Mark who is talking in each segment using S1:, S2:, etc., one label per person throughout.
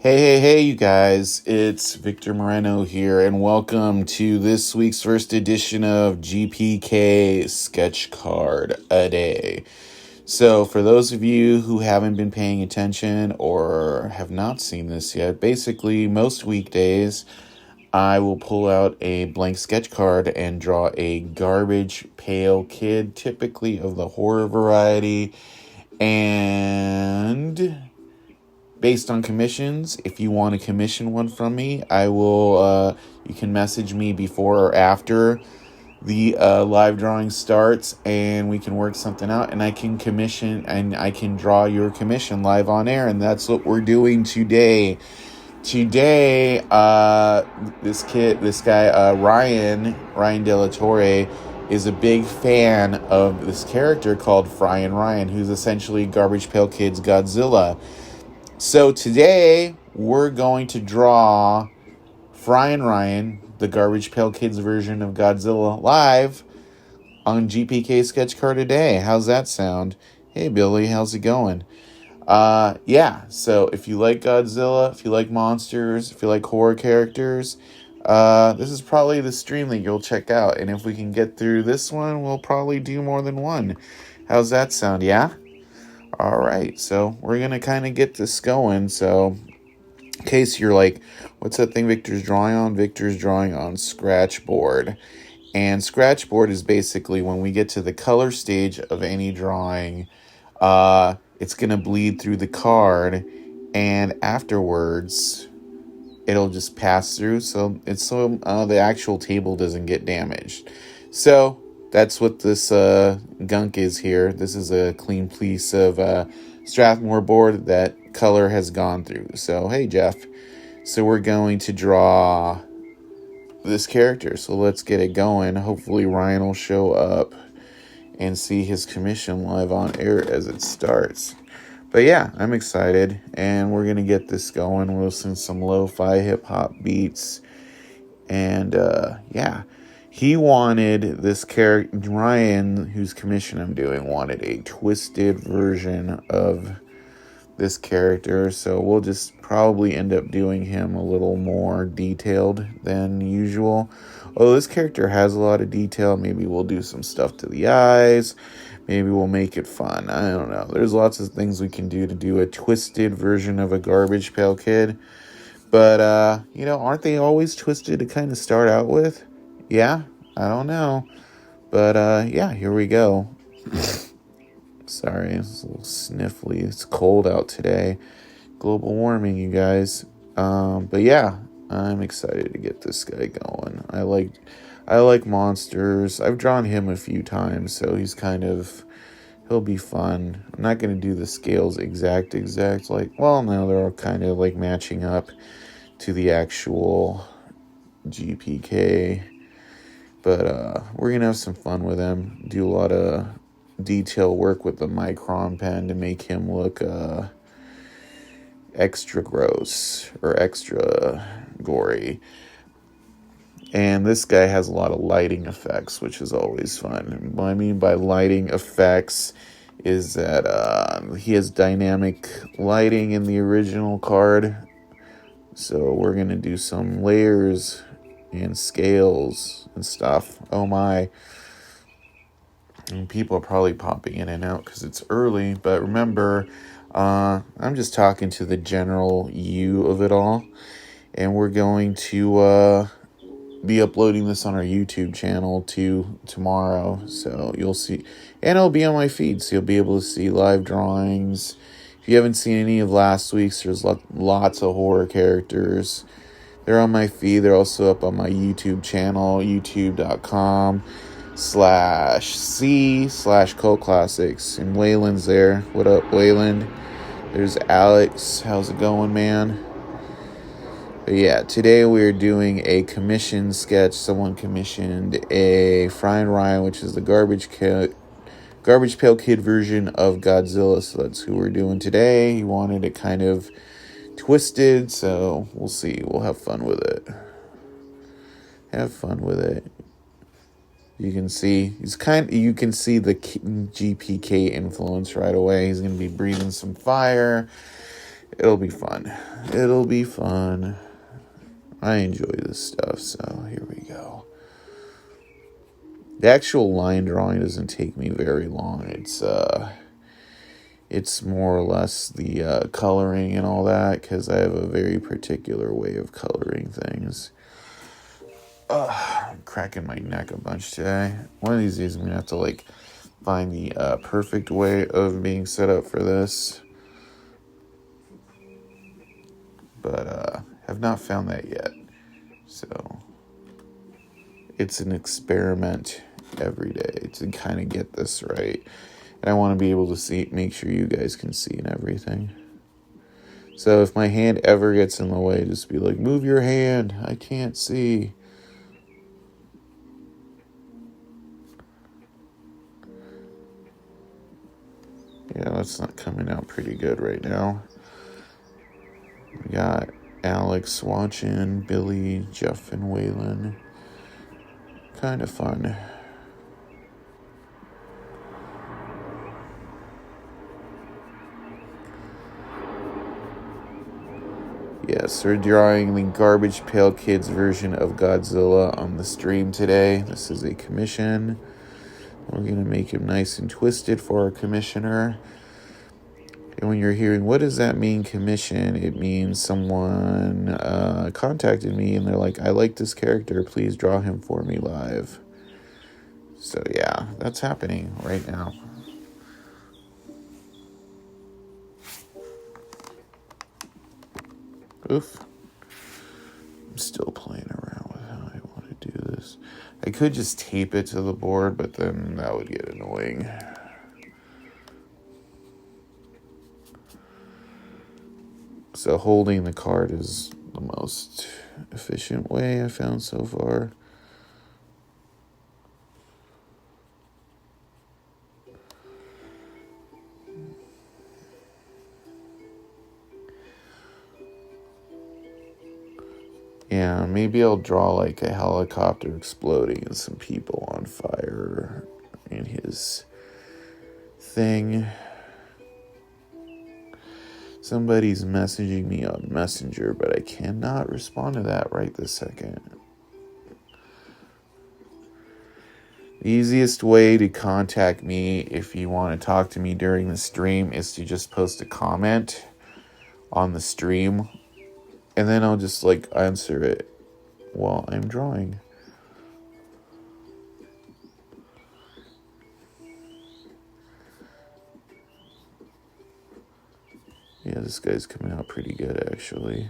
S1: Hey, you guys. It's Victor Moreno here, and welcome to this week's first edition of GPK Sketch Card a Day. So, for those of you who haven't been paying attention or have not seen this yet, basically, most weekdays, I will pull out a blank sketch card and draw a garbage pail kid, typically of the horror variety, and based on commissions, if you want to commission one from me, I will, you can message me before or after the live drawing starts, and we can work something out, and I can commission, and I can draw your commission live on air, and that's what we're doing today. Today, this guy, Ryan De La Torre, is a big fan of this character called FRYIN RYAN, who's essentially Garbage Pail Kid's Godzilla. So today, we're going to draw FRYIN RYAN, the Garbage Pail Kids version of Godzilla, live on GPK Sketch Card a Day. How's that sound? Hey, Billy, how's it going? So if you like Godzilla, if you like monsters, if you like horror characters, this is probably the stream that you'll check out. And if we can get through this one, we'll probably do more than one. How's that sound? Yeah? All right, so we're going to kind of get this going. So in case you're like, what's that thing Victor's drawing on? Victor's drawing on Scratchboard. And Scratchboard is basically when we get to the color stage of any drawing, it's going to bleed through the card, and afterwards it'll just pass through, so the actual table doesn't get damaged. So that's what this gunk is here. This is a clean piece of Strathmore board that color has gone through. So, hey, Jeff. So we're going to draw this character. So let's get it going. Hopefully Ryan will show up and see his commission live on air as it starts. But yeah, I'm excited. And we're going to get this going. We'll listen to some lo-fi hip-hop beats. And he wanted this character, Ryan, whose commission I'm doing, wanted a twisted version of this character. So we'll just probably end up doing him a little more detailed than usual. Although this character has a lot of detail, maybe we'll do some stuff to the eyes. Maybe we'll make it fun. I don't know. There's lots of things we can do to do a twisted version of a Garbage Pail Kid. But, aren't they always twisted to kind of start out with? Yeah, I don't know. But, here we go. Sorry, it's a little sniffly. It's cold out today. Global warming, you guys. But yeah, I'm excited to get this guy going. I like monsters. I've drawn him a few times, so he'll be fun. I'm not going to do the scales exact. No, they're all kind of like matching up to the actual GPK. But we're going to have some fun with him. Do a lot of detail work with the micron pen to make him look extra gross or extra gory. And this guy has a lot of lighting effects, which is always fun. What I mean by lighting effects is that he has dynamic lighting in the original card. So we're going to do some layers and scales and stuff. Oh my. And people are probably popping in and out because it's early. But remember, I'm just talking to the general you of it all. And we're going to be uploading this on our YouTube channel tomorrow. So you'll see. And it'll be on my feed. So you'll be able to see live drawings. If you haven't seen any of last week's, there's lots of horror characters. They're on my feed. They're also up on my YouTube channel, youtube.com/c/Cult Classics. And Wayland's there. What up, Wayland? There's Alex. How's it going, man? But yeah, today we're doing a commission sketch. Someone commissioned a FRYIN RYAN, which is the Garbage Pail Kid version of Godzilla. So that's who we're doing today. He wanted it kind of twisted, so we'll see. We'll have fun with it. You can see you can see the GPK influence right away. He's going to be breathing some fire. It'll be fun. It'll be fun. I enjoy this stuff, so here we go. The actual line drawing doesn't take me very long. It's more or less the coloring and all that, because I have a very particular way of coloring things. I'm cracking my neck a bunch today. One of these days I'm going to have to, find the perfect way of being set up for this. But have not found that yet. So it's an experiment every day to kind of get this right. And I want to be able to make sure you guys can see and everything. So if my hand ever gets in the way, just be like, move your hand. I can't see. Yeah, that's not coming out pretty good right now. We got Alex Swatchin, Billy, Jeff, and Waylon. Kind of fun. Yes, we're drawing the Garbage Pail Kids version of Godzilla on the stream today. This is a commission. We're going to make him nice and twisted for our commissioner. And when you're hearing, what does that mean, commission? It means someone contacted me and they're like, I like this character. Please draw him for me live. So yeah, that's happening right now. Oof. I'm still playing around with how I want to do this. I could just tape it to the board, but then that would get annoying. So holding the card is the most efficient way I found so far. Yeah, maybe I'll draw a helicopter exploding and some people on fire in his thing. Somebody's messaging me on Messenger, but I cannot respond to that right this second. The easiest way to contact me if you want to talk to me during the stream is to just post a comment on the stream. And then I'll just answer it while I'm drawing. Yeah, this guy's coming out pretty good, actually.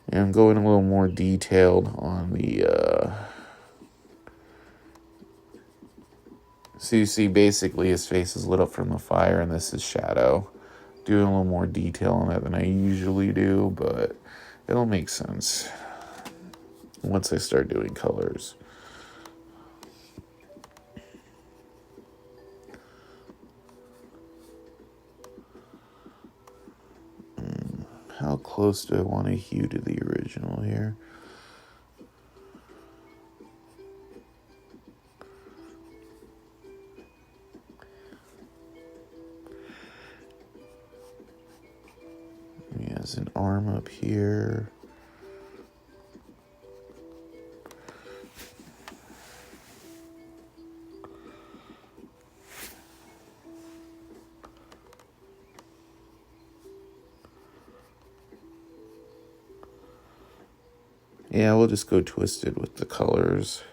S1: And I'm going a little more detailed on the, So you see, basically, his face is lit up from the fire, and this is shadow. Doing a little more detail on it than I usually do, but it'll make sense once I start doing colors. How close do I want to hue to the original here? He has an arm up here. Yeah, we'll just go twisted with the colors.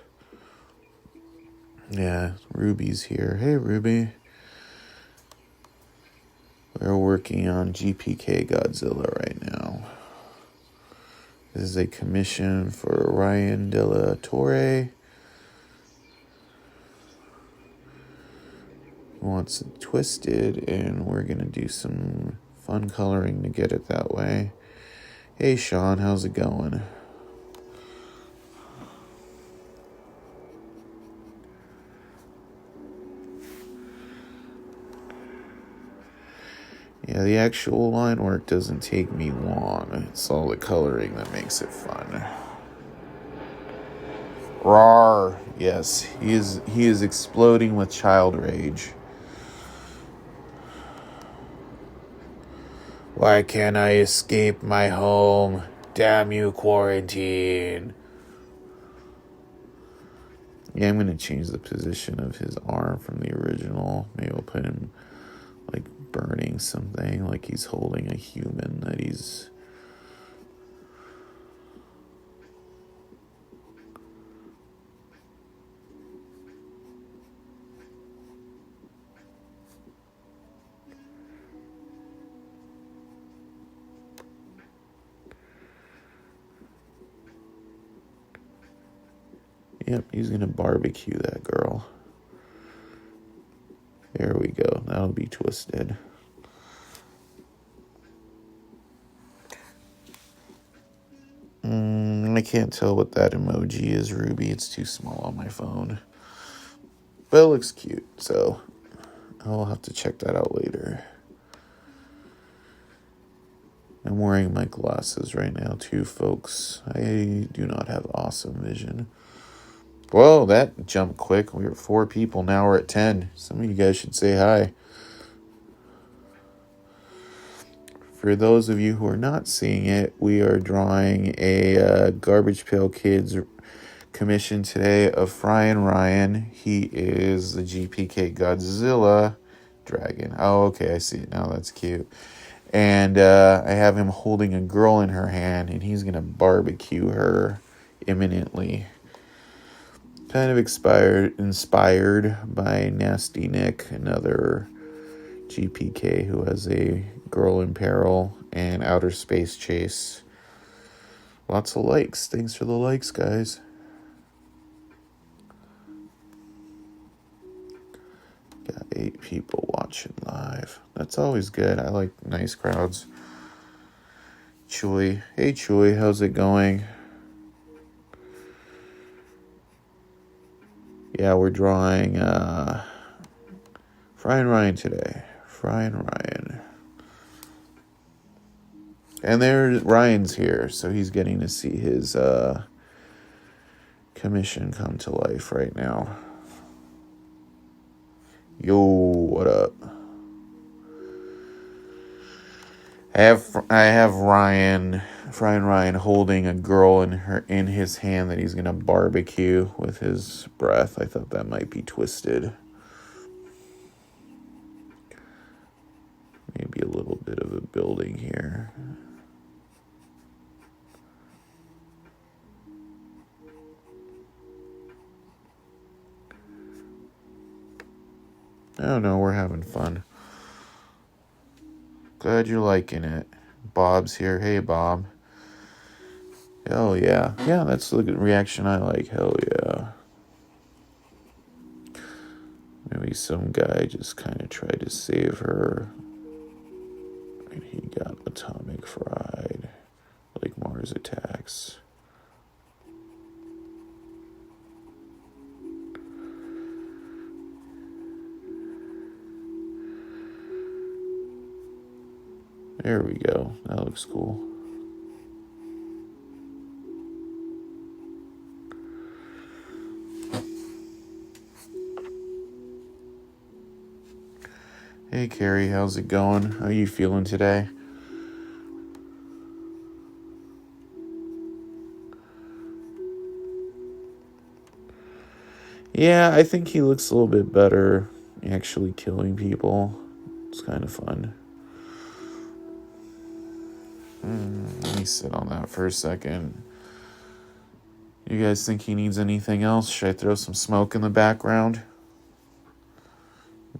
S1: Yeah, Ruby's here. Hey, Ruby. We're working on GPK Godzilla right now. This is a commission for Ryan De La Torre. Who wants it twisted, and we're going to do some fun coloring to get it that way. Hey, Sean, how's it going? Yeah, the actual line work doesn't take me long. It's all the coloring that makes it fun. Rawr. Yes, he is exploding with child rage. Why can't I escape my home? Damn you, quarantine. Yeah, I'm going to change the position of his arm from the original. Maybe I'll put him, like, burning something, like he's holding a human that he's... Yep, he's going to barbecue that girl. There we go. That'll be twisted. I can't tell what that emoji is, Ruby. It's too small on my phone. But it looks cute, so I'll have to check that out later. I'm wearing my glasses right now, too, folks. I do not have awesome vision. Whoa, that jumped quick. We were 4 people. Now we're at 10. Some of you guys should say hi. For those of you who are not seeing it, we are drawing a Garbage Pail Kids commission today of FRYIN RYAN. He is the GPK Godzilla dragon. Oh, okay, I see it now. That's cute. And I have him holding a girl in her hand, and he's going to barbecue her imminently. Kind of inspired by Nasty Nick, another GPK who has a girl in peril and outer space chase. Lots of likes. Thanks for the likes, guys. Got 8 people watching live. That's always good. I like nice crowds. Chewy. Hey, Chewy. How's it going? Yeah, we're drawing FRYIN RYAN today. FRYIN RYAN. And there, Ryan's here, so he's getting to see his commission come to life right now. Yo, what up? I have FRYIN RYAN holding a girl in his hand that he's gonna barbecue with his breath. I thought that might be twisted. Maybe a little bit of a building here. I don't know, we're having fun. Glad you're liking it. Bob's here. Hey, Bob. Hell yeah. Yeah, that's the reaction I like. Hell yeah. Maybe some guy just kind of tried to save her. And he got atomic fried. Like Mars Attacks. There we go. That looks cool. Hey, Carrie, how's it going? How are you feeling today? Yeah, I think he looks a little bit better actually killing people. It's kind of fun. Let me sit on that for a second. You guys think he needs anything else? Should I throw some smoke in the background?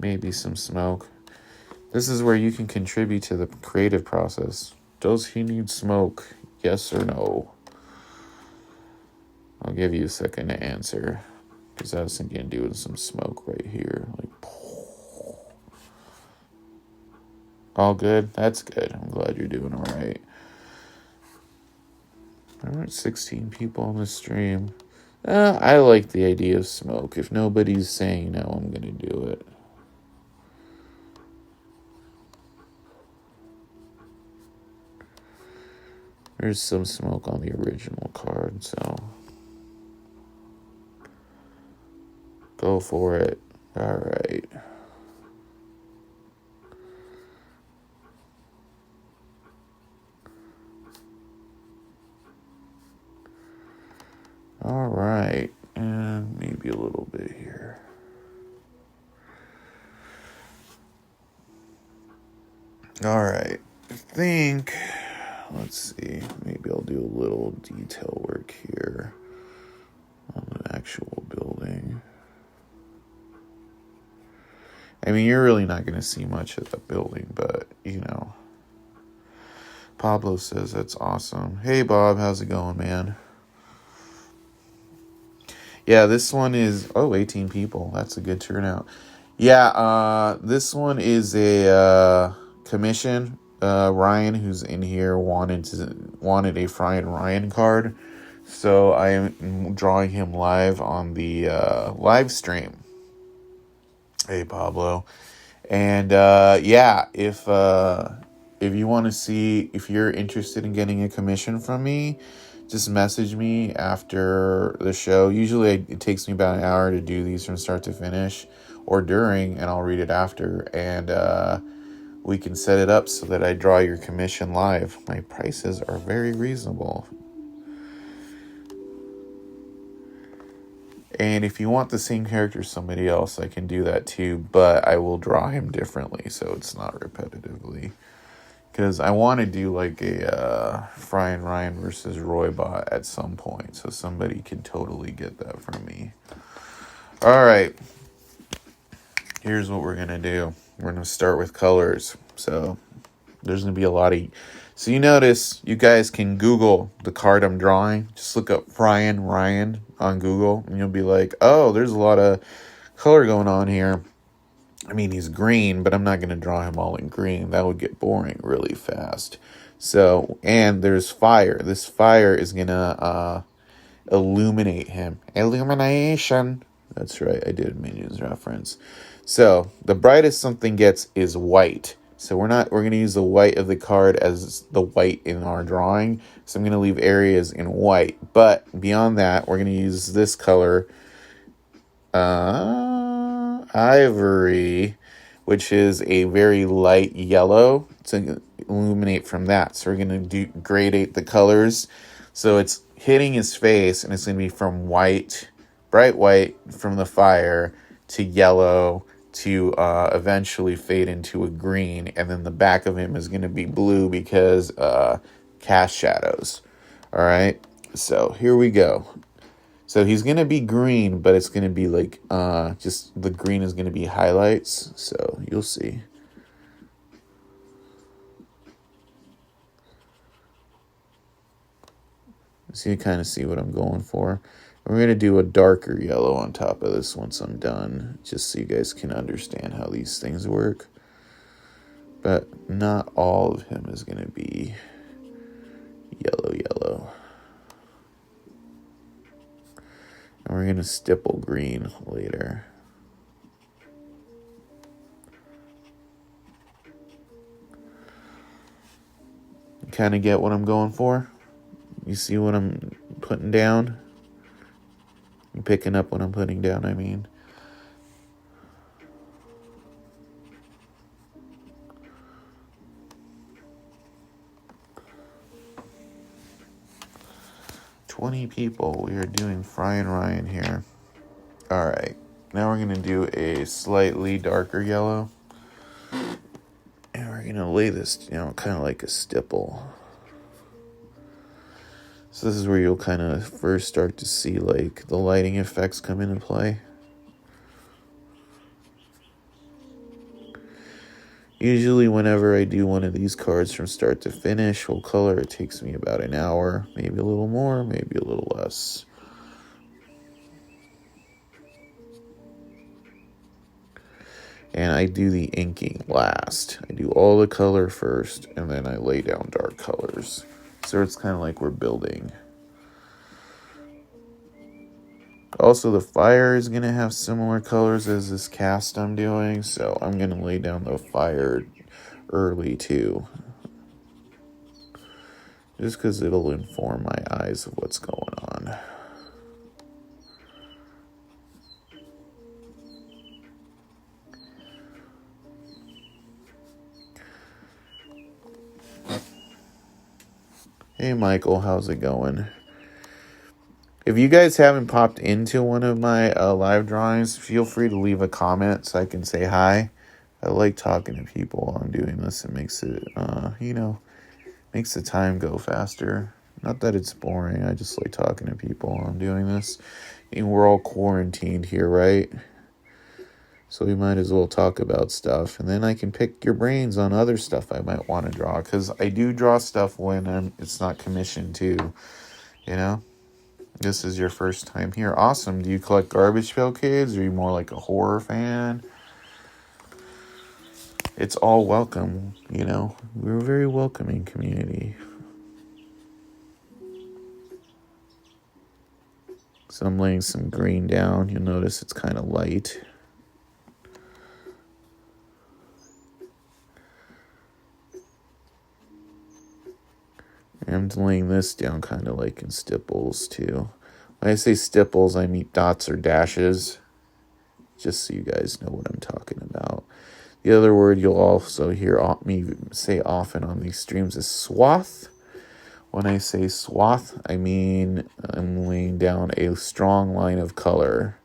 S1: Maybe some smoke. This is where you can contribute to the creative process. Does he need smoke? Yes or no? I'll give you a second to answer. Because I was thinking of doing some smoke right here. Like, all good? That's good. I'm glad you're doing all right. All right, 16 people on the stream. I like the idea of smoke. If nobody's saying no, I'm going to do it. There's some smoke on the original card, so... Go for it. All right. All right. And maybe a little bit here. All right. I think, let's see, maybe I'll do a little detail work here on the actual building. I mean, you're really not going to see much of the building, but, you know. Pablo says that's awesome. Hey, Bob, how's it going, man? Yeah, this one is, 18 people. That's a good turnout. Yeah, this one is a commission. Ryan, who's in here, wanted a FRYIN RYAN card. So I am drawing him live on the live stream. Hey, Pablo. And yeah, if you want to see, if you're interested in getting a commission from me, just message me after the show. Usually it takes me about an hour to do these from start to finish, or during, and I'll read it after. And we can set it up so that I draw your commission live. My prices are very reasonable. And if you want the same character as somebody else, I can do that too, but I will draw him differently so it's not repetitively. Because I want to do like a FRYIN RYAN versus Roybot at some point, so somebody can totally get that from me. All right. Here's what we're going to do. We're going to start with colors. So there's going to be a lot of... So you notice you guys can Google the card I'm drawing. Just look up FRYIN RYAN on Google, and you'll be like, oh, there's a lot of color going on here. I mean, he's green, but I'm not going to draw him all in green. That would get boring really fast. So, and there's fire. This fire is going to illuminate him. Illumination. That's right. I did a Minions reference. So, the brightest something gets is white. So we're going to use the white of the card as the white in our drawing. So I'm going to leave areas in white. But beyond that, we're going to use this color, ivory, which is a very light yellow, to illuminate from that. So we're going to gradate the colors. So it's hitting his face, and it's going to be from white, bright white from the fire, to yellow, to eventually fade into a green, and then the back of him is going to be blue because cast shadows. All right, so here we go. So he's going to be green, but it's going to be like just the green is going to be highlights, so you'll see. So you kind of see what I'm going for. We're going to do a darker yellow on top of this once I'm done, just so you guys can understand how these things work. But not all of him is going to be yellow. And we're going to stipple green later. You kind of get what I'm going for? You see what I'm putting down? You picking up what I'm putting down, I mean. $20 people. We are doing FRYIN RYAN here. All right. Now we're going to do a slightly darker yellow. And we're going to lay this, kind of like a stipple. So this is where you'll kind of first start to see like the lighting effects come into play. Usually whenever I do one of these cards from start to finish, full color, it takes me about an hour, maybe a little more, maybe a little less. And I do the inking last. I do all the color first, and then I lay down dark colors. So it's kind of like we're building. Also, the fire is going to have similar colors as this cast I'm doing, so I'm going to lay down the fire early too. Just because it'll inform my eyes of what's going on. Hey, Michael, how's it going? If you guys haven't popped into one of my live drawings, feel free to leave a comment so I can say hi. I like talking to people while I'm doing this. It makes it, makes the time go faster. Not that it's boring. I just like talking to people while I'm doing this. And we're all quarantined here, right? So we might as well talk about stuff. And then I can pick your brains on other stuff I might want to draw. Because I do draw stuff when it's not commissioned too. You know? This is your first time here. Awesome. Do you collect Garbage Pail Kids? Or are you more like a horror fan? It's all welcome, you know. We're a very welcoming community. So I'm laying some green down. You'll notice it's kind of light. And I'm laying this down kind of like in stipples too. When I say stipples, I mean dots or dashes. Just so you guys know what I'm talking about. The other word you'll also hear me say often on these streams is swath. When I say swath, I mean I'm laying down a strong line of color.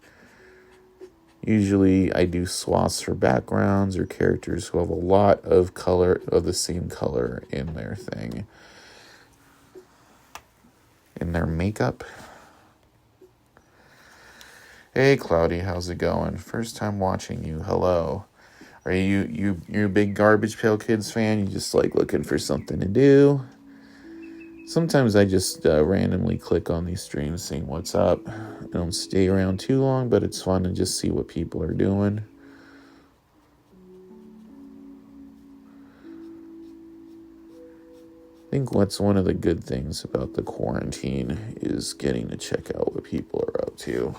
S1: Usually I do swaths for backgrounds or characters who have a lot of color, of the same color in their thing. In their makeup. Hey Cloudy, how's it going? First time watching you. Hello. Are you're a big Garbage Pail Kids fan? You just like looking for something to do? Sometimes I just randomly click on these streams seeing what's up. I don't stay around too long, but it's fun to just see what people are doing. I think what's one of the good things about the quarantine is getting to check out what people are up to.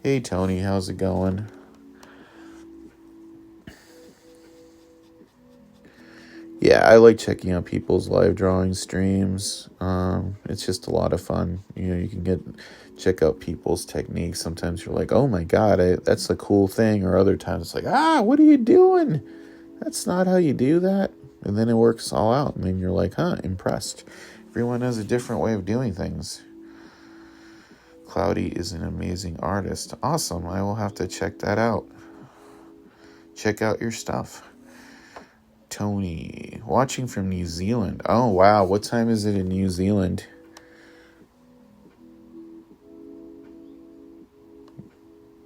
S1: Hey Tony, how's it going? Yeah, I like checking out people's live drawing streams. It's just a lot of fun. You know, you can check out people's techniques. Sometimes you're like, oh my God, that's a cool thing. Or other times it's like, what are you doing? That's not how you do that. And then it works all out. And then you're like, impressed. Everyone has a different way of doing things. Cloudy is an amazing artist. Awesome. I will have to check that out. Check out your stuff. Tony, watching from New Zealand. Oh, wow. What time is it in New Zealand?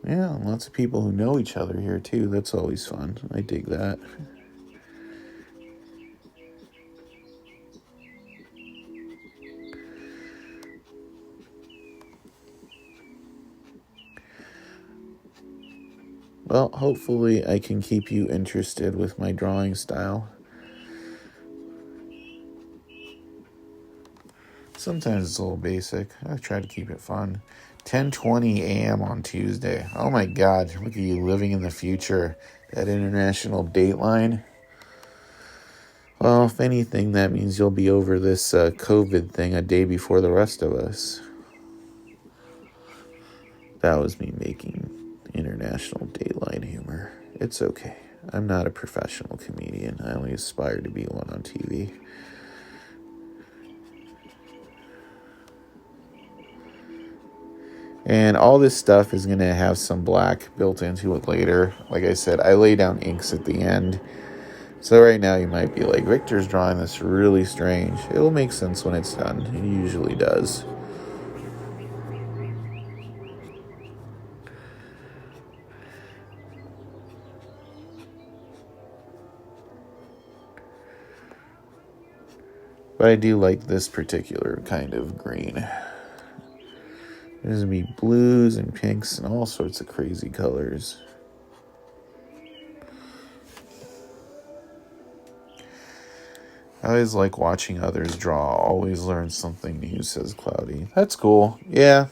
S1: Yeah, lots of people who know each other here, too. That's always fun. I dig that. Well, hopefully I can keep you interested with my drawing style. Sometimes it's a little basic. I try to keep it fun. 10:20 a.m. on Tuesday. Oh my God, look at you living in the future. That international dateline. Well, if anything, that means you'll be over this COVID thing a day before the rest of us. That was me making international dateline humor. It's okay. I'm not a professional comedian. I only aspire to be one on TV. And all this stuff is going to have some black built into it later. Like I said, I lay down inks at the end. So right now you might be like, Victor's drawing this really strange. It'll make sense when it's done. It usually does. But I do like this particular kind of green. There's going to be blues and pinks and all sorts of crazy colors. I always like watching others draw. Always learn something new, says Cloudy. That's cool. Yeah.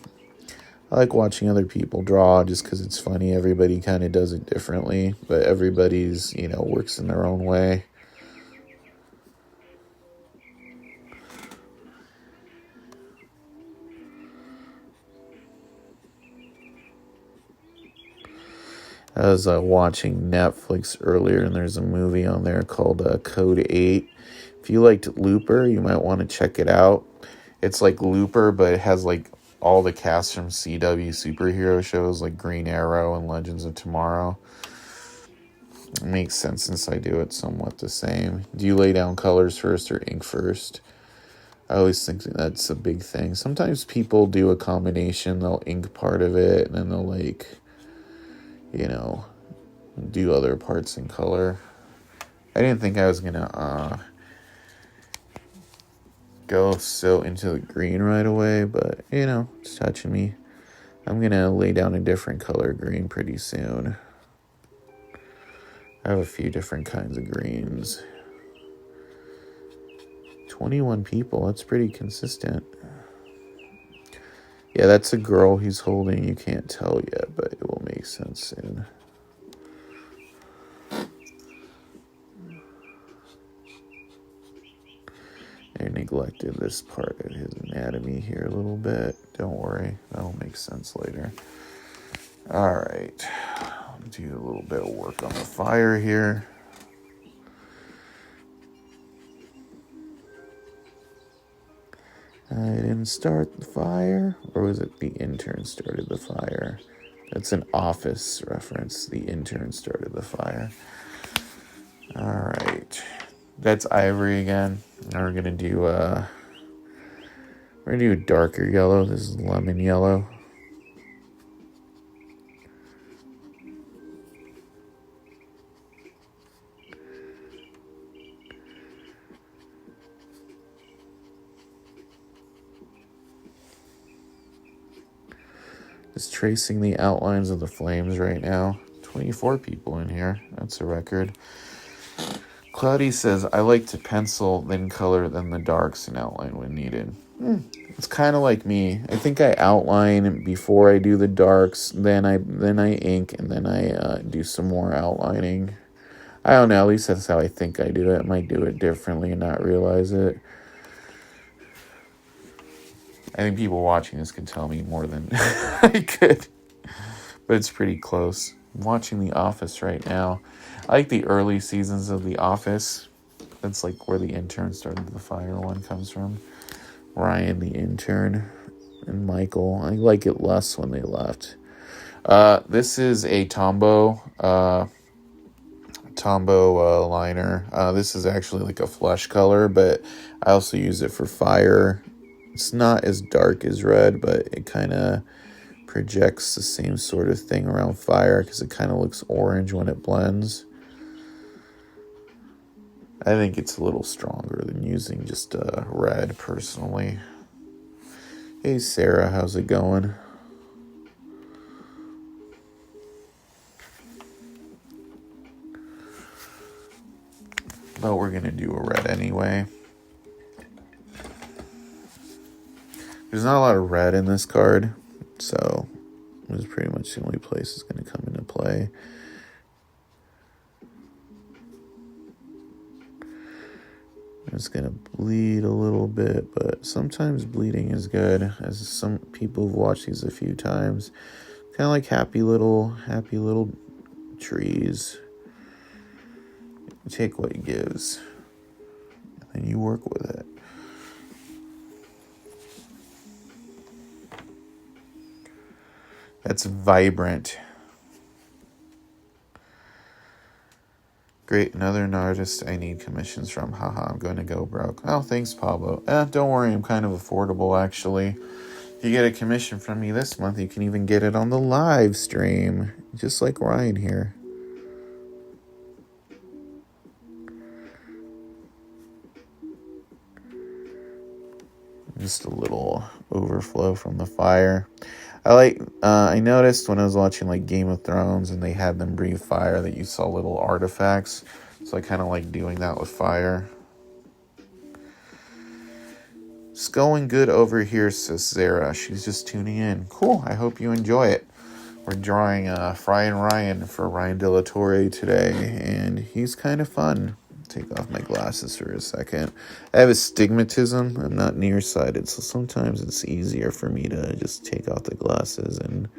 S1: I like watching other people draw just because it's funny. Everybody kind of does it differently, but everybody's, works in their own way. I was watching Netflix earlier, and there's a movie on there called Code 8. If you liked Looper, you might want to check it out. It's like Looper, but it has like all the cast from CW superhero shows like Green Arrow and Legends of Tomorrow. It makes sense since I do it somewhat the same. Do you lay down colors first or ink first? I always think that's a big thing. Sometimes people do a combination. They'll ink part of it, and then they'll, like, you know, do other parts in color. I didn't think I was going to go so into the green right away, but, you know, it's touching me. I'm going to lay down a different color green pretty soon. I have a few different kinds of greens. 21 people, that's pretty consistent. Yeah, that's a girl he's holding. You can't tell yet, but it will make sense soon. I neglected this part of his anatomy here a little bit. Don't worry, that'll make sense later. All right, do a little bit of work on the fire here. I didn't start the fire, or was it the intern started the fire? That's an Office reference. The intern started the fire. All right, that's ivory again. Now we're gonna do darker yellow. This is lemon yellow. Just tracing the outlines of the flames right now. 24 people in here. That's a record. Cloudy says, I like to pencil, then color, then the darks and outline when needed. It's kind of like me. I think I outline before I do the darks, then I ink, and then I do some more outlining. I don't know. At least that's how I think I do it. I might do it differently and not realize it. I think people watching this could tell me more than I could. But it's pretty close. I'm watching The Office right now. I like the early seasons of The Office. That's like where the intern started the fire one comes from. Ryan, the intern, and Michael. I like it less when they left. This is a Tombow liner. This is actually like a flesh color, but I also use it for fire. It's not as dark as red, but it kind of projects the same sort of thing around fire because it kind of looks orange when it blends. I think it's a little stronger than using just red, personally. Hey, Sarah, how's it going? But we're going to do a red anyway. There's not a lot of red in this card, so this is pretty much the only place it's going to come into play. It's going to bleed a little bit, but sometimes bleeding is good, as some people have watched these a few times. Kind of like happy little trees. You take what it gives, and you work with it. That's vibrant. Great, another artist I need commissions from. Haha, I'm going to go broke. Oh, thanks, Pablo. Don't worry, I'm kind of affordable, actually. If you get a commission from me this month, you can even get it on the live stream. Just like Ryan here. Just a little overflow from the fire. I noticed when I was watching like Game of Thrones and they had them breathe fire that you saw little artifacts. So I kind of like doing that with fire. It's going good over here, says Sarah. She's just tuning in. Cool. I hope you enjoy it. We're drawing FRYIN RYAN for Ryan De La Torre today, and he's kind of fun. Take off my glasses for a second. I have astigmatism. I'm not nearsighted, so sometimes it's easier for me to just take off the glasses and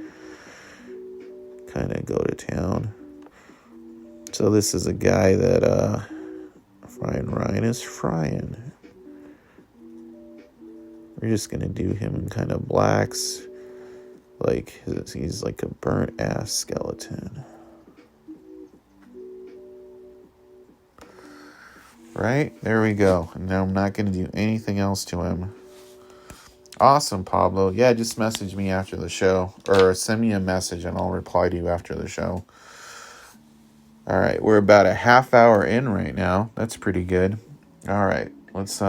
S1: kind of go to town. So this is a guy that FRYIN RYAN is frying. We're just going to do him in kind of blacks. Like, he's like a burnt-ass skeleton. Right? There we go. And now I'm not going to do anything else to him. Awesome, Pablo. Yeah, just message me after the show. Or send me a message and I'll reply to you after the show. All right, we're about a half hour in right now. That's pretty good. All right, let's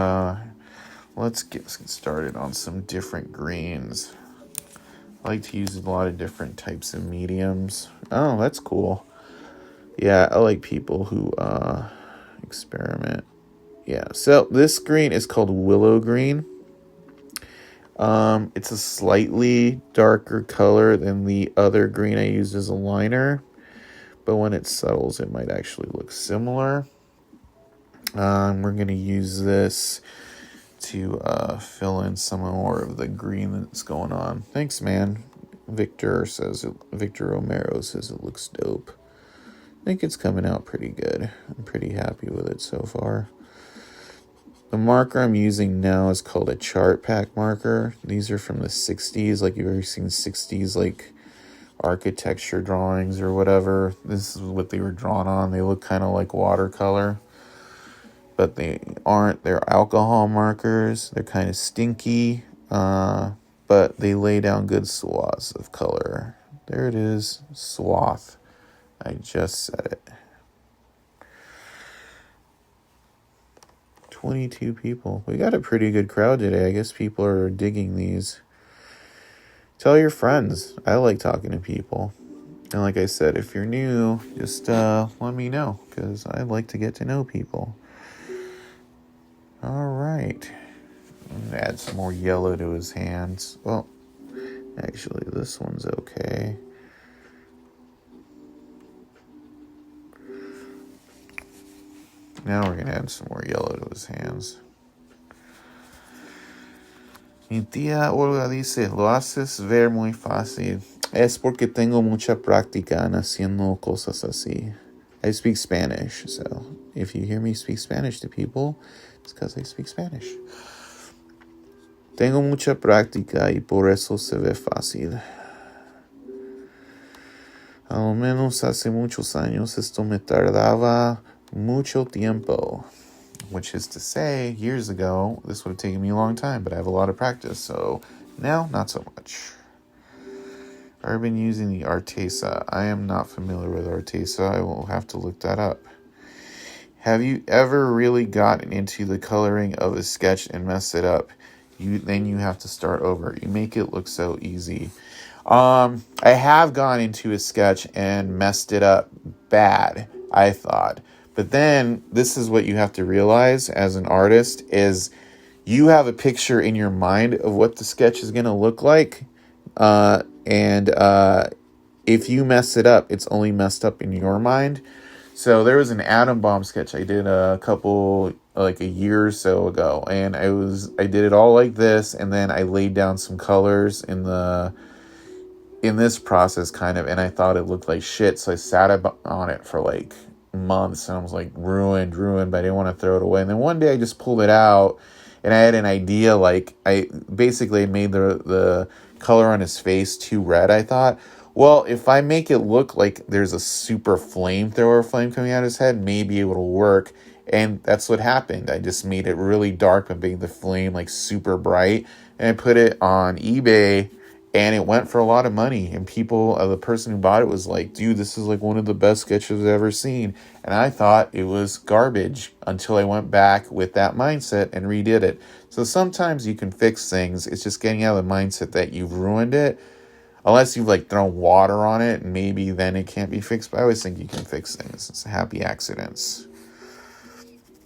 S1: get started on some different greens. I like to use a lot of different types of mediums. Oh, that's cool. Yeah, I like people who experiment. Yeah, so this green is called willow green. It's a slightly darker color than the other green I used as a liner, but when it settles, it might actually look similar. We're going to use this to fill in some more of the green that's going on. Thanks, man. Victor Romero says it looks dope. I think it's coming out pretty good. I'm pretty happy with it so far. The marker I'm using now is called a chart pack marker. These are from the 60s, like you've ever seen 60s like architecture drawings or whatever. This is what they were drawn on. They look kind of like watercolor, but they aren't. They're alcohol markers. They're kind of stinky, but they lay down good swaths of color. There it is, swath. I just said it. 22 people. We got a pretty good crowd today. I guess people are digging these. Tell your friends. I like talking to people. And like I said, if you're new, just let me know, because I like to get to know people. All right. I'm going to add some more yellow to his hands. Well, actually, this one's okay. Now we're going to add some more yellow to his hands. Mi tía Olga dice, lo haces ver muy fácil. Es porque tengo mucha práctica en haciendo cosas así. I speak Spanish, so if you hear me speak Spanish to people, it's because I speak Spanish. Tengo mucha práctica y por eso se ve fácil. Al menos hace muchos años esto me tardaba mucho tiempo, which is to say, years ago, this would have taken me a long time, but I have a lot of practice, so now, not so much. I've been using the Artesa. I am not familiar with Artesa. I will have to look that up. Have you ever really gotten into the coloring of a sketch and messed it up? Then you have to start over. You make it look so easy. I have gone into a sketch and messed it up bad, I thought. But then this is what you have to realize as an artist is you have a picture in your mind of what the sketch is going to look like. And if you mess it up, it's only messed up in your mind. So there was an atom bomb sketch I did a year or so ago, and I did it all like this, and then I laid down some colors in this process kind of, and I thought it looked like shit, so I sat on it for like months, and I was like ruined, but I didn't want to throw it away. And then one day I just pulled it out, and I had an idea, like I basically made the color on his face too red. I thought, well, if I make it look like there's a super flamethrower flame coming out of his head, maybe it will work. And that's what happened. I just made it really dark and made the flame like super bright, and I put it on eBay, and it went for a lot of money. And the person who bought it was like, dude, this is like one of the best sketches I've ever seen. And I thought it was garbage until I went back with that mindset and redid it. So sometimes you can fix things. It's just getting out of the mindset that you've ruined it. Unless you've like thrown water on it, and maybe then it can't be fixed. But I always think you can fix things. It's happy accidents.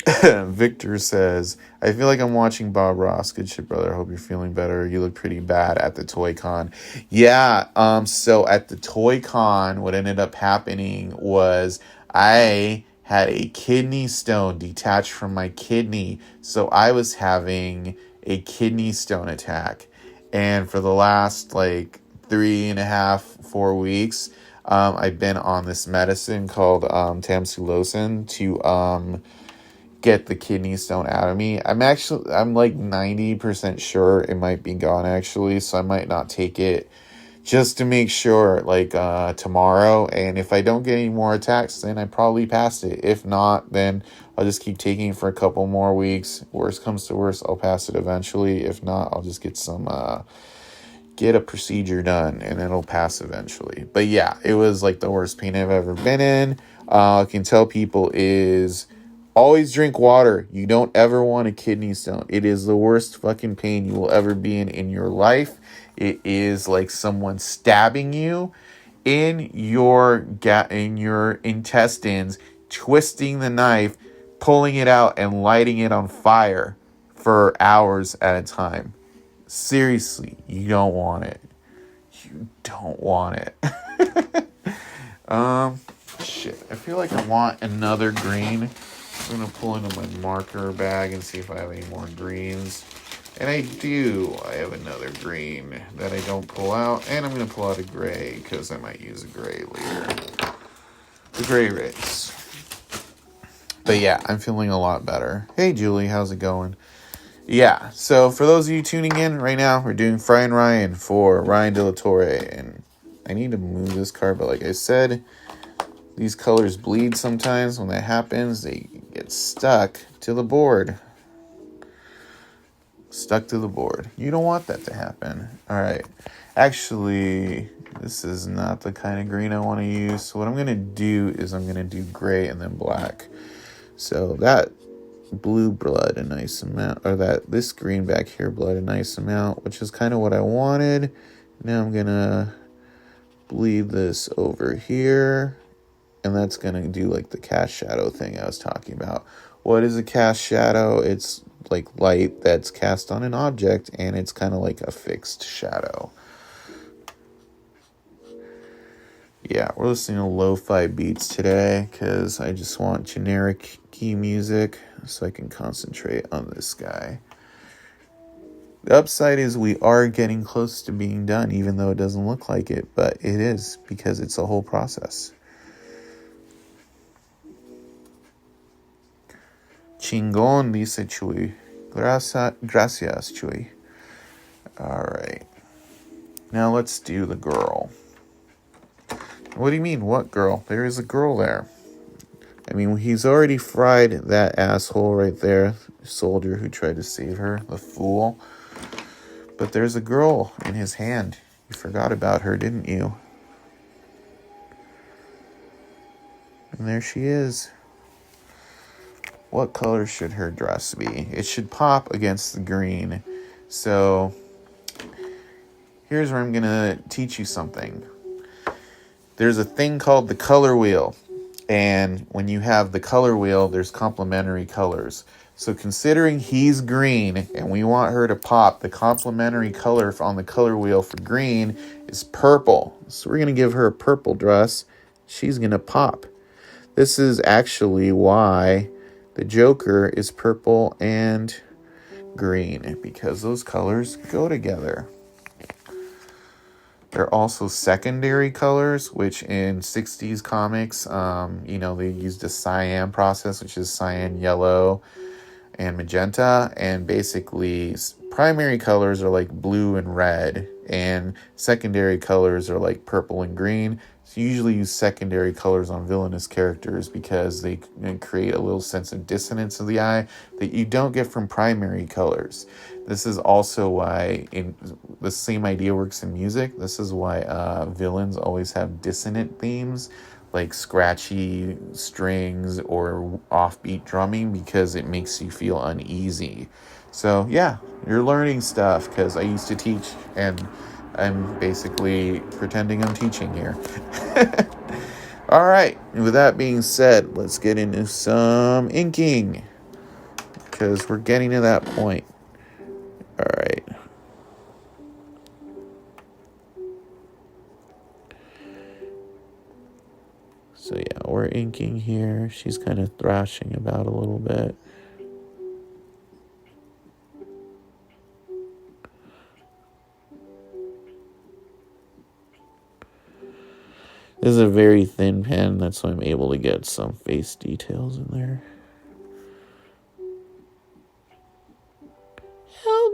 S1: Victor says, I feel like I'm watching Bob Ross. Good shit, brother. I hope you're feeling better. You look pretty bad at the Toy Con. Yeah, so at the Toy Con, what ended up happening was I had a kidney stone detached from my kidney. So I was having a kidney stone attack. And for the last 3.5, 4 weeks, I've been on this medicine called Tamsulosin to get the kidney stone out of me. I'm like 90% sure it might be gone actually, so I might not take it just to make sure, like tomorrow. And if I don't get any more attacks, then I probably passed it. If not, then I'll just keep taking it for a couple more weeks. Worst comes to worst, I'll pass it eventually. If not, I'll just get a procedure done and it'll pass eventually. But yeah, it was like the worst pain I've ever been in. I can tell people is always drink water. You don't ever want a kidney stone. It is the worst fucking pain you will ever be in your life. It is like someone stabbing you in your intestines, twisting the knife, pulling it out, and lighting it on fire for hours at a time. Seriously, you don't want it. You don't want it. Shit. I feel like I want another green. I'm gonna pull into my marker bag and see if I have any more greens. And I do. I have another green that I don't pull out. And I'm gonna pull out a gray because I might use a gray later. The gray rays. But yeah, I'm feeling a lot better. Hey Julie, how's it going? Yeah, so for those of you tuning in right now, we're doing FRYIN RYAN for Ryan De La Torre. And I need to move this card, but like I said, these colors bleed sometimes. When that happens, they get stuck to the board. Stuck to the board. You don't want that to happen. All right. Actually, this is not the kind of green I want to use. So what I'm going to do is I'm going to do gray and then black. So that blue blood a nice amount, or this green back here blood a nice amount, which is kind of what I wanted. Now I'm going to bleed this over here. And that's going to do like the cast shadow thing I was talking about. What is a cast shadow? It's like light that's cast on an object, and it's kind of like a fixed shadow. Yeah, we're listening to lo-fi beats today because I just want generic key music so I can concentrate on this guy. The upside is we are getting close to being done, even though it doesn't look like it, but it is because it's a whole process. Chingon, dice Chuy. Gracias, Chuy. Alright. Now let's do the girl. What do you mean, what girl? There is a girl there. I mean, he's already fried that asshole right there. Soldier who tried to save her. The fool. But there's a girl in his hand. You forgot about her, didn't you? And there she is. What color should her dress be? It should pop against the green. So here's where I'm going to teach you something. There's a thing called the color wheel. And when you have the color wheel, there's complementary colors. So considering he's green and we want her to pop, the complementary color on the color wheel for green is purple. So we're going to give her a purple dress. She's going to pop. This is actually why the Joker is purple and green, because those colors go together. They're also secondary colors, which in 60s comics, they used a cyan process, which is cyan, yellow, and magenta. And basically, primary colors are like blue and red, and secondary colors are like purple and green. So you usually use secondary colors on villainous characters because they create a little sense of dissonance of the eye that you don't get from primary colors. This is also why the same idea works in music. This is why villains always have dissonant themes, like scratchy strings or offbeat drumming, because it makes you feel uneasy. So yeah, you're learning stuff because I used to teach, and I'm basically pretending I'm teaching here. All right, with that being said, let's get into some inking, because we're getting to that point. All right. So yeah, we're inking here. She's kind of thrashing about a little bit. This is a very thin pen, that's why I'm able to get some face details in there.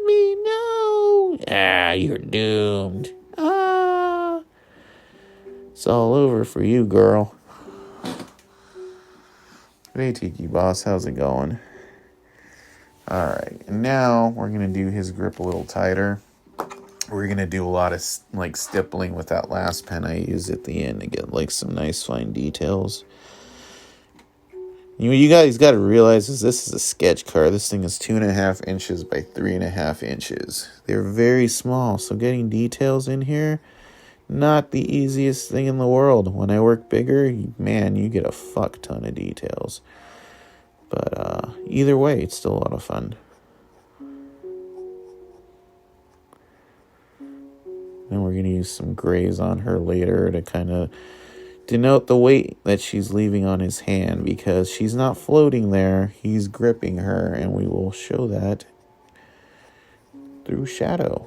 S1: me, no. Ah, you're doomed. Ah. It's all over for you, girl. Hey, Tiki Boss, how's it going? Alright, and now we're going to do his grip a little tighter. We're going to do a lot of, like, stippling with that last pen I used at the end to get, like, some nice fine details. You guys got to realize this is a sketch card. This thing is 2.5 inches by 3.5 inches. They're very small, so getting details in here, not the easiest thing in the world. When I work bigger, man, you get a fuck ton of details. But either way, it's still a lot of fun. And we're going to use some grays on her later to kind of denote the weight that she's leaving on his hand, because she's not floating there, he's gripping her, and we will show that through shadow.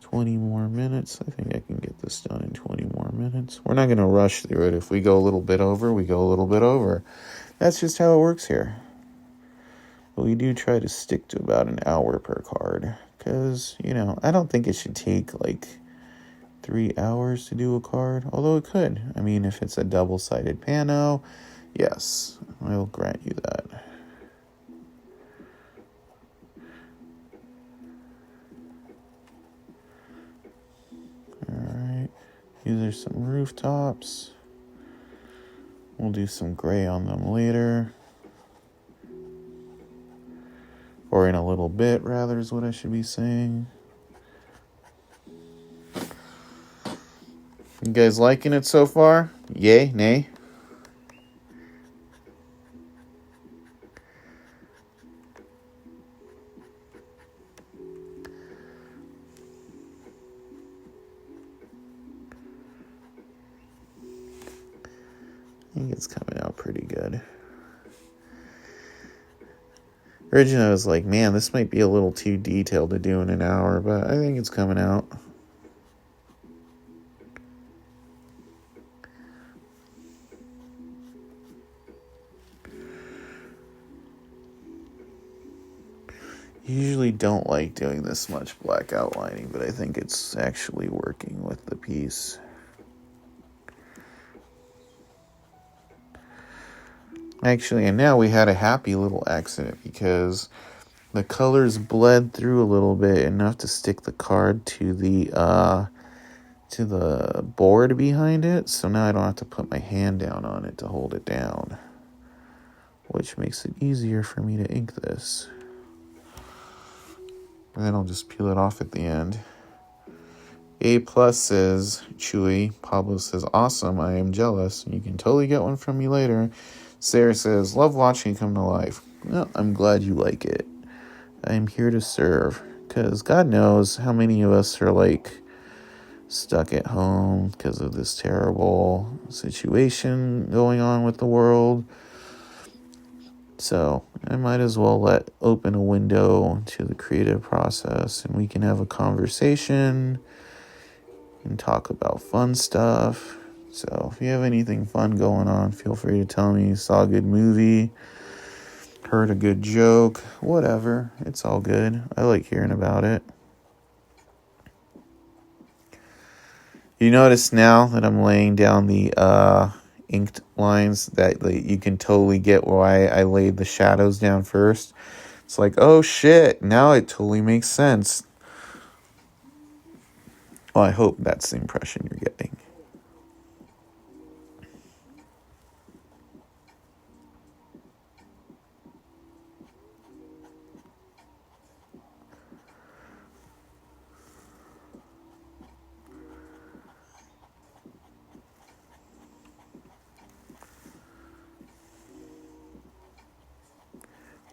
S1: $20 more minutes. I think I can get this done in 20 more minutes. We're not going to rush through it. If we go a little bit over, we go a little bit over. That's just how it works here. But we do try to stick to about an hour per card, because, I don't think it should take like 3 hours to do a card, although it could. I mean, if it's a double-sided pano, yes, I will grant you that. Alright, these are some rooftops. We'll do some gray on them later. Or in a little bit, rather, is what I should be saying. You guys liking it so far? Yay? Nay? I think it's coming out pretty good. Originally, I was like, man, this might be a little too detailed to do in an hour, but I think it's coming out. Usually don't like doing this much black outlining, but I think it's actually working with the piece. Actually, and now we had a happy little accident, because the colors bled through a little bit, enough to stick the card to the board behind it. So now I don't have to put my hand down on it to hold it down, which makes it easier for me to ink this. And then I'll just peel it off at the end. A+ says, Chewy. Pablo says, awesome, I am jealous. You can totally get one from me later. Sarah says, love watching it come to life. Well, I'm glad you like it. I'm here to serve. Because God knows how many of us are like stuck at home because of this terrible situation going on with the world. So I might as well open a window to the creative process, and we can have a conversation and talk about fun stuff. So if you have anything fun going on, feel free to tell me. Saw a good movie, heard a good joke, whatever. It's all good. I like hearing about it. You notice now that I'm laying down the inked lines that you can totally get why I laid the shadows down first. It's like, oh shit, now it totally makes sense. Well, I hope that's the impression you're getting.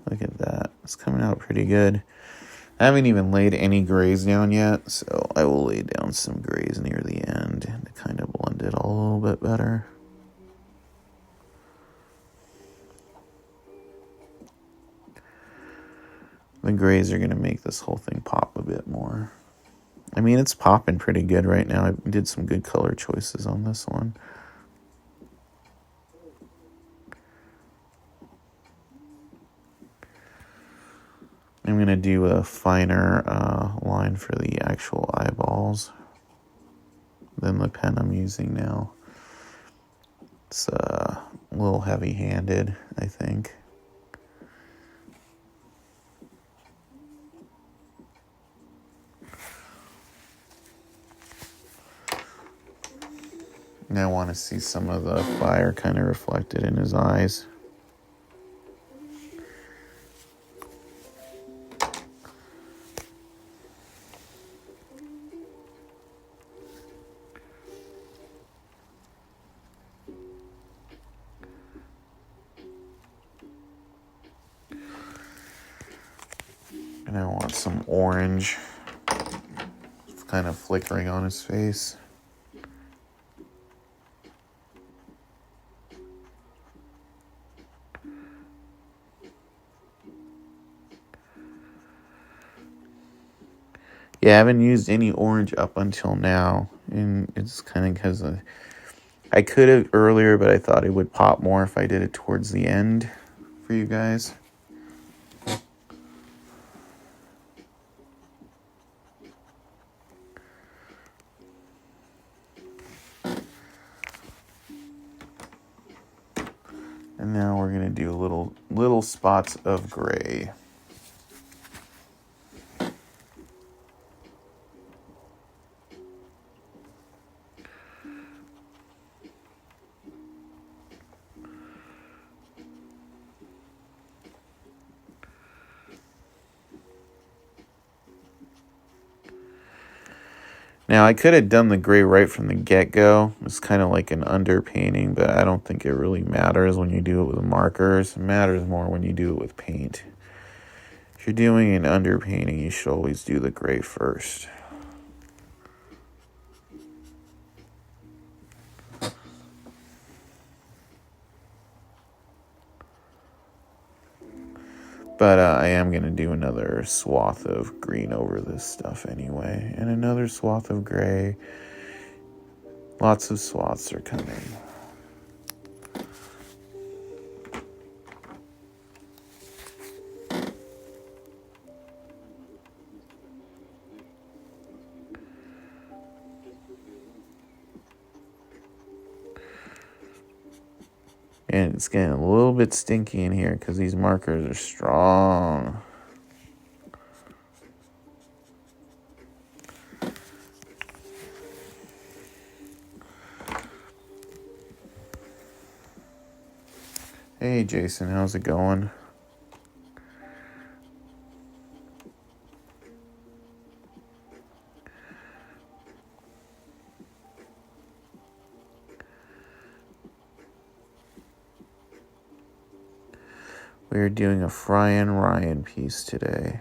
S1: Look at that. It's coming out pretty good. I haven't even laid any grays down yet, so I will lay down some grays near the end to kind of blend it all a little bit better. The grays are going to make this whole thing pop a bit more. I mean, it's popping pretty good right now. I did some good color choices on this one. going to do a finer line for the actual eyeballs than the pen I'm using now. It's a little heavy-handed, I think. And I want to see some of the fire kind of reflected in his eyes. And I want some orange kind of flickering on his face. Yeah, I haven't used any orange up until now, and it's kind of because I could have earlier, but I thought it would pop more if I did it towards the end for you guys. And now we're going to do little spots of gray. Now, I could have done the gray right from the get-go. It's kind of like an underpainting, but I don't think it really matters when you do it with markers. It matters more when you do it with paint. If you're doing an underpainting, you should always do the gray first. But I am going to do another swath of green over this stuff anyway. And another swath of gray. Lots of swaths are coming. And it's getting a little bit stinky in here because these markers are strong. Hey, Jason, how's it going? We're doing a FRYIN RYAN piece today.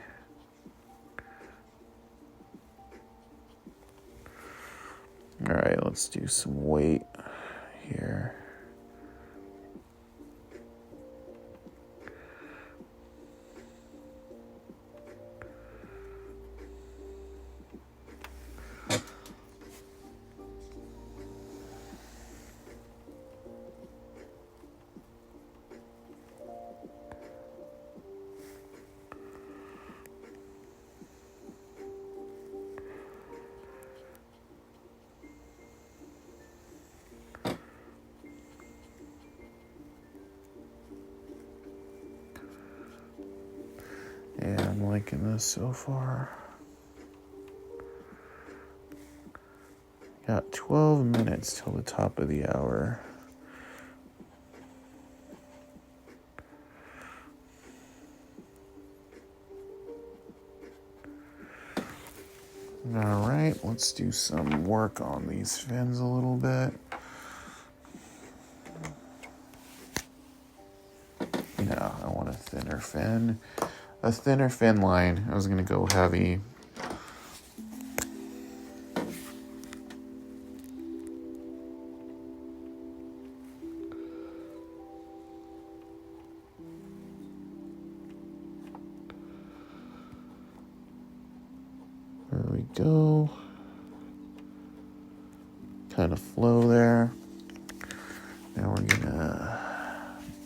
S1: All right, let's do some weight here. Yeah, I'm liking this so far. Got 12 minutes till the top of the hour. All right, let's do some work on these fins a little bit. Yeah, I want a thinner fin. A thinner fin line. I was going to go heavy. There we go. Kind of flow there. Now we're going to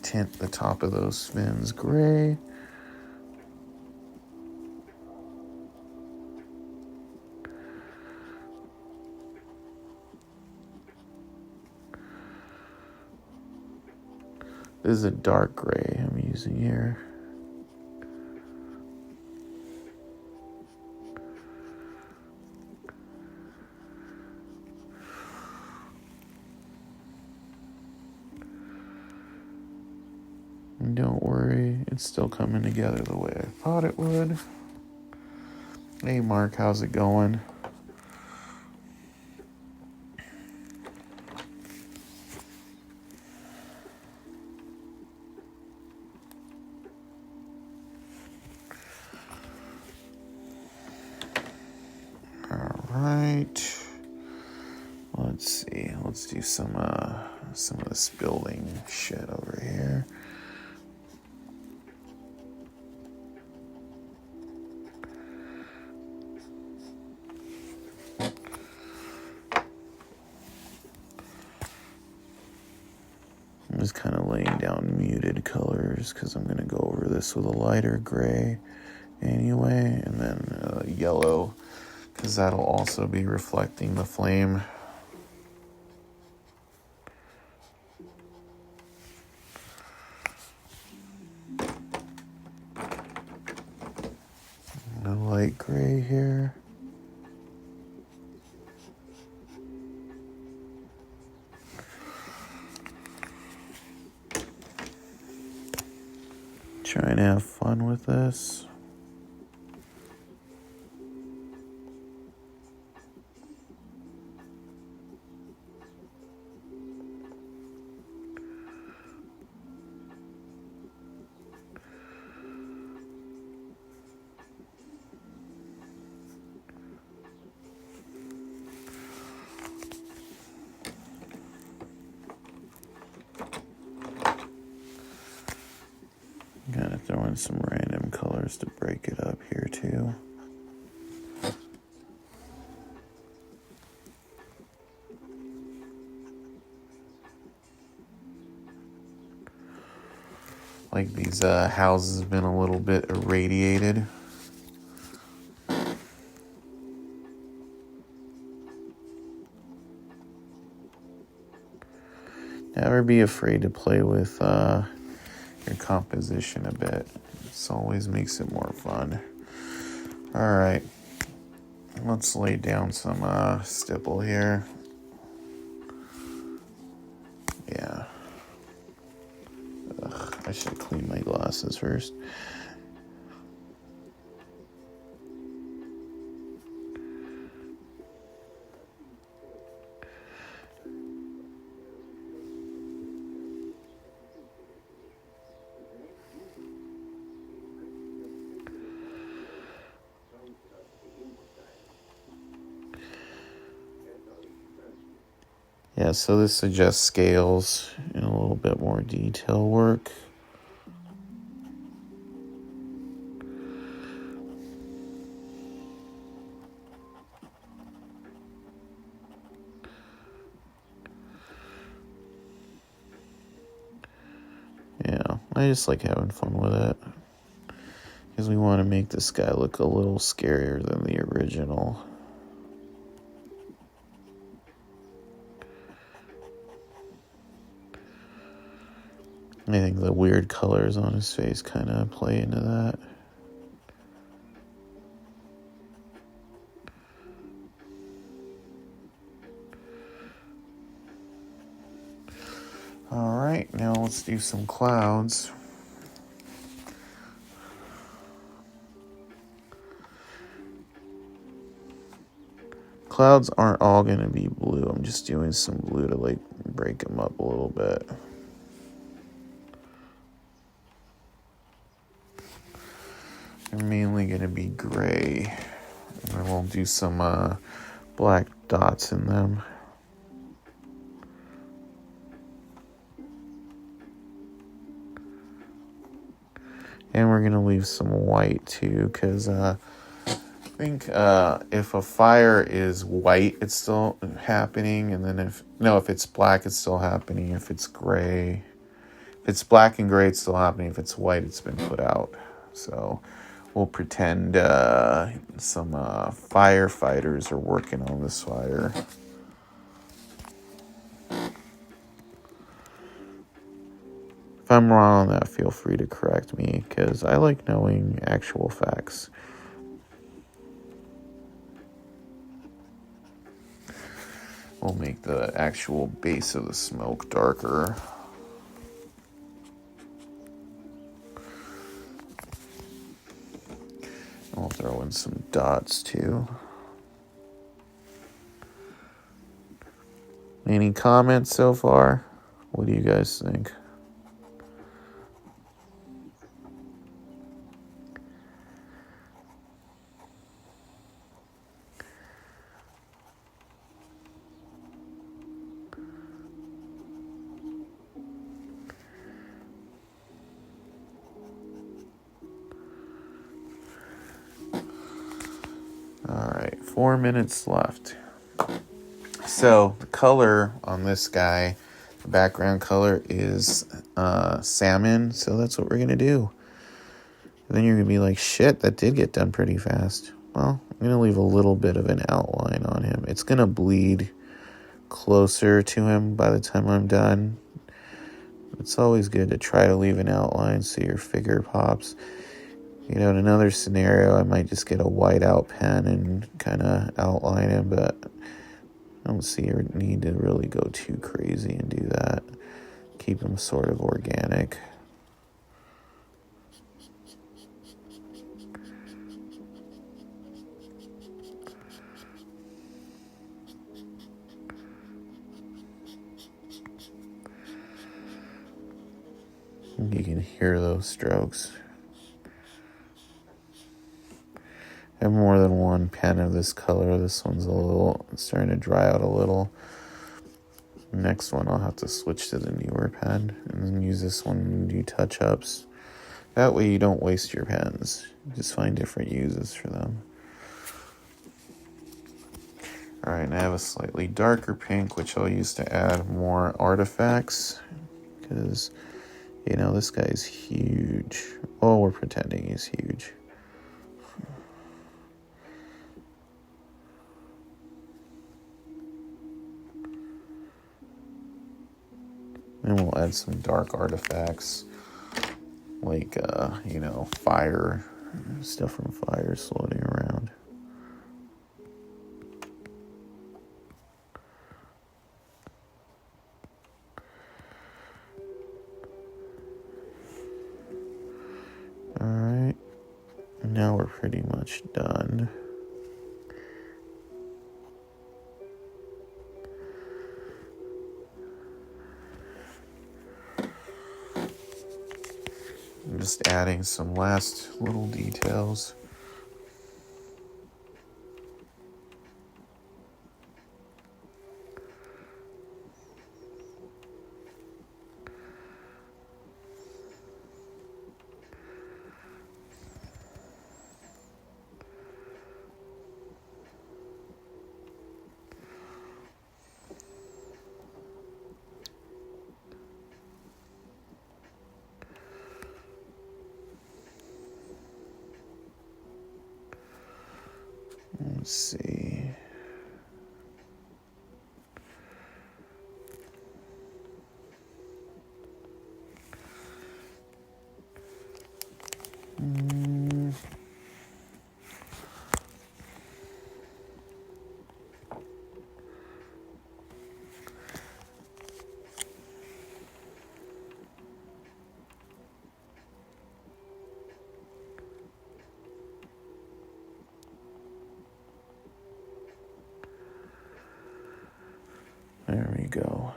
S1: tint the top of those fins gray. This is a dark gray I'm using here. And don't worry, it's still coming together the way I thought it would. Hey Mark, how's it going? Alright. Let's see. Let's do some of this building shit over here. I'm just kind of laying down muted colors because I'm going to go over this with a lighter gray anyway, and then yellow because that'll also be reflecting the flame. A light gray here. Trying to have fun with this. Kind of throw in some random colors to break it up here too. Like these houses have been a little bit irradiated. Never be afraid to play with your composition a bit. This always makes it more fun. Alright, let's lay down some stipple here. Yeah. Ugh, I should clean my glasses first. Yeah, so this suggests scales and a little bit more detail work. Yeah, I just like having fun with it. Because we want to make this guy look a little scarier than the original. I think the weird colors on his face kind of play into that. Alright, now let's do some clouds. Clouds aren't all going to be blue. I'm just doing some blue to like break them up a little bit. They're mainly going to be gray. And we'll do some black dots in them. And we're going to leave some white too, because I think if a fire is white, it's still happening. And then if it's black, it's still happening. If it's gray, if it's black and gray, it's still happening. If it's white, it's been put out. So we'll pretend some firefighters are working on this fire. If I'm wrong on that, feel free to correct me, because I like knowing actual facts. We'll make the actual base of the smoke darker. I'll throw in some dots too. Any comments so far? What do you guys think? Alright, 4 minutes left. So, the color on this guy, the background color is salmon, so that's what we're going to do. And then you're going to be like, shit, that did get done pretty fast. Well, I'm going to leave a little bit of an outline on him. It's going to bleed closer to him by the time I'm done. It's always good to try to leave an outline so your figure pops. You know, in another scenario, I might just get a whiteout pen and kind of outline him, but I don't see a need to really go too crazy and do that. Keep him sort of organic. You can hear those strokes. I have more than one pen of this color. This one's starting to dry out a little. Next one, I'll have to switch to the newer pen and then use this one and do touch-ups. That way you don't waste your pens. Just find different uses for them. Alright, and I have a slightly darker pink, which I'll use to add more artifacts. Because, you know, this guy's huge. Well, we're pretending he's huge. And we'll add some dark artifacts. Like, you know, fire. Stuff from fire floating around. Alright. Now we're pretty much done. I'm just adding some last little details. Let's see. There we go.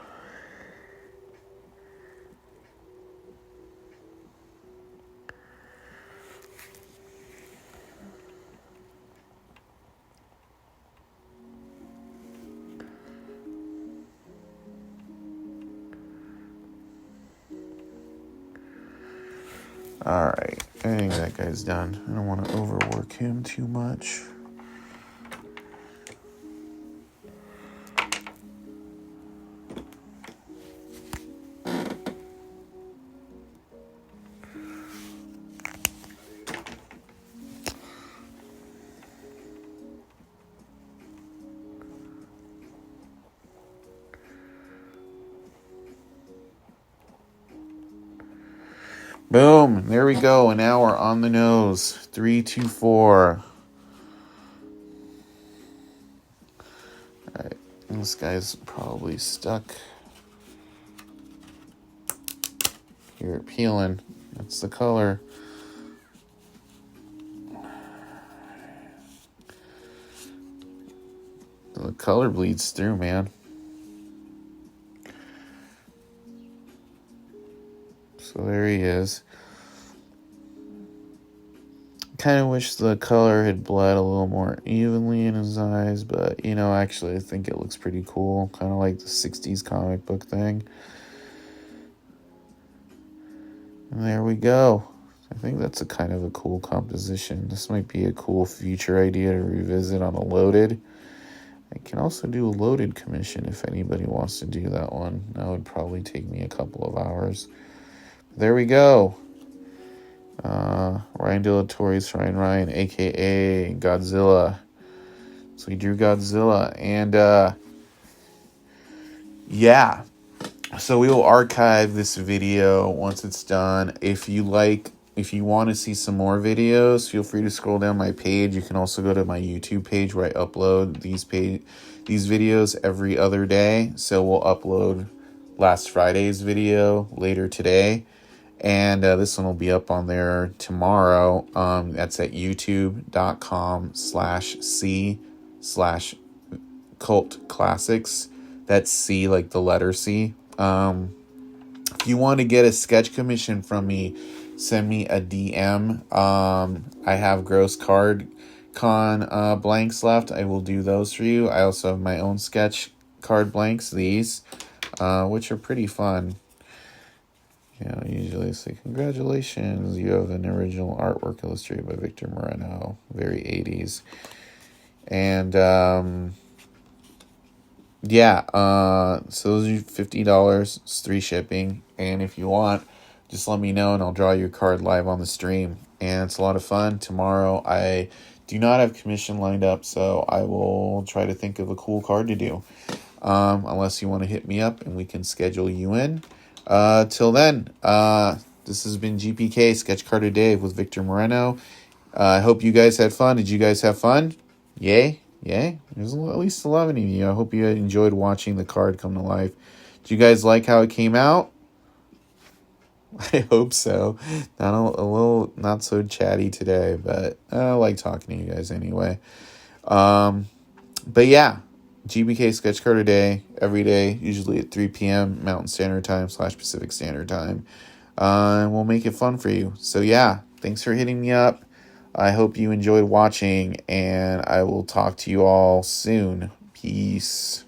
S1: Alright, I think that guy's done. I don't want to overwork him too much. Boom. There we go. An hour on the nose. 3, 2, 4. Alright. This guy's probably stuck. Here, peeling. That's the color. The color bleeds through, man. So there he is. Kind of wish the color had bled a little more evenly in his eyes, but, you know, actually I think it looks pretty cool. Kind of like the 60s comic book thing. And there we go. I think that's a kind of a cool composition. This might be a cool future idea to revisit on a loaded. I can also do a loaded commission if anybody wants to do that one. That would probably take me a couple of hours. There we go. Ryan De La Torre's FRYIN RYAN, a.k.a. Godzilla. So we drew Godzilla. And, yeah. So we will archive this video once it's done. If you want to see some more videos, feel free to scroll down my page. You can also go to my YouTube page where I upload these videos every other day. So we'll upload last Friday's video later today. And this one will be up on there tomorrow. That's at youtube.com/c/cult classics. That's C, like the letter C. If you want to get a sketch commission from me, send me a DM. I have gross card con blanks left. I will do those for you. I also have my own sketch card blanks, these, which are pretty fun. You know, usually say, congratulations, you have an original artwork illustrated by Victor Moreno. Very 80s. And, yeah, so those are $50. It's 3 shipping. And if you want, just let me know and I'll draw your card live on the stream. And it's a lot of fun. Tomorrow I do not have commission lined up, so I will try to think of a cool card to do. Unless you want to hit me up and we can schedule you in. Till then, this has been GPK, Sketch Card a Day with Victor Moreno. I hope you guys had fun. Did you guys have fun? Yay? Yay? There's at least 11 of you. I hope you enjoyed watching the card come to life. Did you guys like how it came out? I hope so. A little not so chatty today, but I like talking to you guys anyway. But yeah. GBK Sketch Card a Day, every day, usually at 3 p.m. Mountain Standard Time / Pacific Standard Time. And we'll make it fun for you. So yeah, thanks for hitting me up. I hope you enjoyed watching, and I will talk to you all soon. Peace.